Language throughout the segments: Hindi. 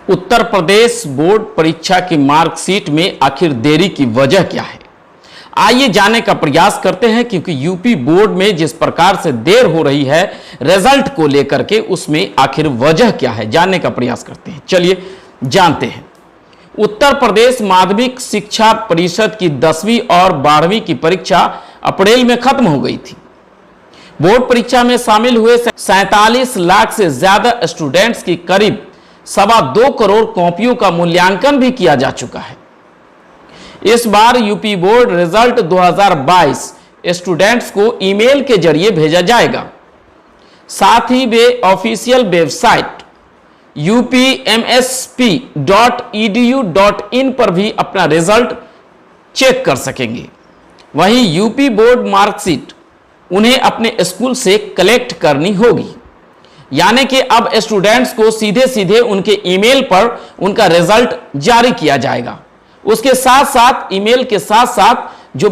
उत्तर प्रदेश बोर्ड परीक्षा की मार्कशीट में आखिर देरी की वजह क्या है, आइए जानने का प्रयास करते हैं। क्योंकि यूपी बोर्ड में जिस प्रकार से देर हो रही है रिजल्ट को लेकर के, उसमें आखिर वजह क्या है, जानने का प्रयास करते हैं। चलिए जानते हैं। उत्तर प्रदेश माध्यमिक शिक्षा परिषद की 10वीं और 12वीं की परीक्षा अप्रैल में खत्म हो गई थी। बोर्ड परीक्षा में शामिल हुए 47 लाख से ज्यादा स्टूडेंट्स की करीब 2.25 करोड़ कॉपियों का मूल्यांकन भी किया जा चुका है। इस बार यूपी बोर्ड रिजल्ट 2022 स्टूडेंट्स को ईमेल के जरिए भेजा जाएगा। साथ ही वे ऑफिशियल वेबसाइट upmsp.edu.in पर भी अपना रिजल्ट चेक कर सकेंगे। वहीं यूपी बोर्ड मार्कशीट उन्हें अपने स्कूल से कलेक्ट करनी होगी, यानी कि अब स्टूडेंट्स को सीधे सीधे उनके ईमेल पर उनका रिजल्ट जारी किया जाएगा। उसके साथ साथ ईमेल के साथ साथ जो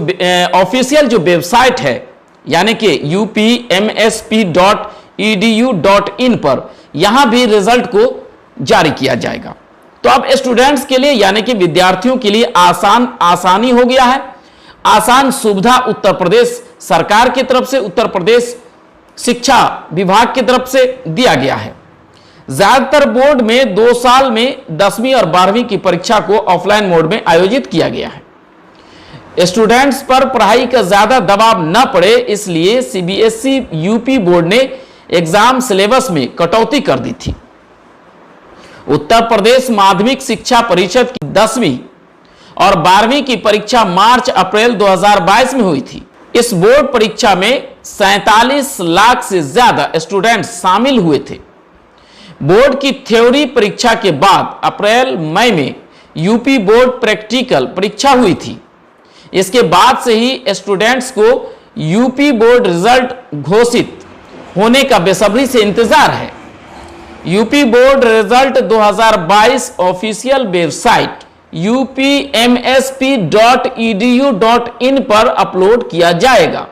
ऑफिशियल जो वेबसाइट है यानी कि upmsp.edu.in पर यहां भी रिजल्ट को जारी किया जाएगा। तो अब स्टूडेंट्स के लिए यानी कि विद्यार्थियों के लिए आसानी हो गया है। आसान सुविधा उत्तर प्रदेश सरकार की तरफ से, उत्तर प्रदेश शिक्षा विभाग की तरफ से दिया गया है। ज्यादातर बोर्ड में 2 साल में 10वीं और 12वीं की परीक्षा को ऑफलाइन मोड में आयोजित किया गया है। स्टूडेंट्स पर पढ़ाई का ज्यादा दबाव न पड़े, इसलिए सीबीएसई यूपी बोर्ड ने एग्जाम सिलेबस में कटौती कर दी थी। उत्तर प्रदेश माध्यमिक शिक्षा परिषद की 10वीं और 12वीं की परीक्षा मार्च अप्रैल 2022 में हुई थी। इस बोर्ड परीक्षा में 47 लाख से ज्यादा स्टूडेंट्स शामिल हुए थे। बोर्ड की थ्योरी परीक्षा के बाद अप्रैल मई में यूपी बोर्ड प्रैक्टिकल परीक्षा हुई थी। इसके बाद से ही स्टूडेंट्स को यूपी बोर्ड रिजल्ट घोषित होने का बेसब्री से इंतजार है। UP board result 2022 official website upmsp.edu.in पर अपलोड किया जाएगा।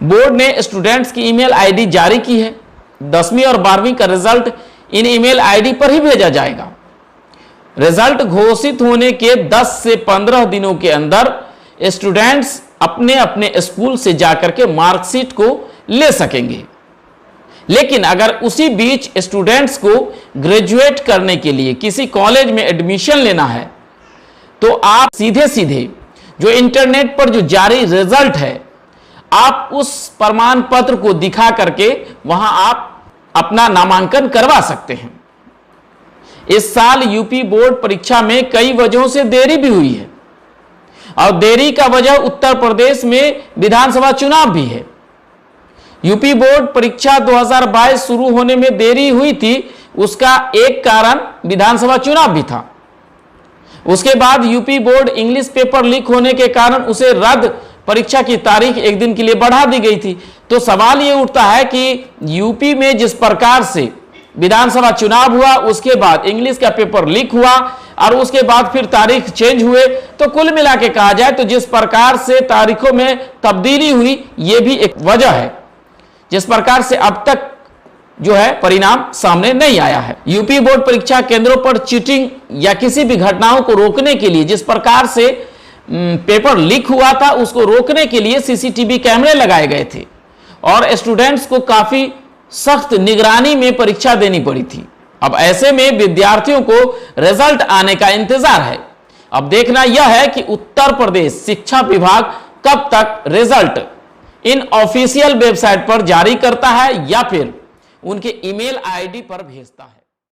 बोर्ड ने स्टूडेंट्स की ईमेल आईडी जारी की है। 10वीं और 12वीं का रिजल्ट इन ईमेल आईडी पर ही भेजा जाएगा। रिजल्ट घोषित होने के 10 से 15 दिनों के अंदर स्टूडेंट्स अपने अपने स्कूल से जाकर के मार्कशीट को ले सकेंगे। लेकिन अगर उसी बीच स्टूडेंट्स को ग्रेजुएट करने के लिए किसी कॉलेज में एडमिशन लेना है तो आप सीधे सीधे जो इंटरनेट पर जो जारी रिजल्ट है आप उस प्रमाण पत्र को दिखा करके वहां आप अपना नामांकन करवा सकते हैं। इस साल यूपी बोर्ड परीक्षा में कई वजहों से देरी भी हुई है और देरी का वजह उत्तर प्रदेश में विधानसभा चुनाव भी है। यूपी बोर्ड परीक्षा 2022 शुरू होने में देरी हुई थी, उसका एक कारण विधानसभा चुनाव भी था। उसके बाद UP board English paper leak होने के कारण उसे रद्द परीक्षा की तारीख एक दिन के लिए बढ़ा दी गई थी। तो सवाल यह उठता है कि यूपी में जिस प्रकार से विधानसभा चुनाव हुआ, उसके बाद इंग्लिश का पेपर लीक हुआ और उसके बाद फिर तारीख चेंज हुए, तो कुल मिला के कहा जाए तो जिस प्रकार से तारीखों में तब्दीली हुई यह भी एक वजह है, जिस प्रकार से अब तक जो है परिणाम सामने नहीं आया है। यूपी बोर्ड परीक्षा केंद्रों पर चीटिंग या किसी भी घटनाओं को रोकने के लिए जिस प्रकार से पेपर लीक हुआ था उसको रोकने के लिए सीसीटीवी कैमरे लगाए गए थे और स्टूडेंट्स को काफी सख्त निगरानी में परीक्षा देनी पड़ी थी। अब ऐसे में विद्यार्थियों को रिजल्ट आने का इंतजार है। अब देखना यह है कि उत्तर प्रदेश शिक्षा विभाग कब तक रिजल्ट इन ऑफिशियल वेबसाइट पर जारी करता है या फिर उनके ईमेल आईडी पर भेजता है।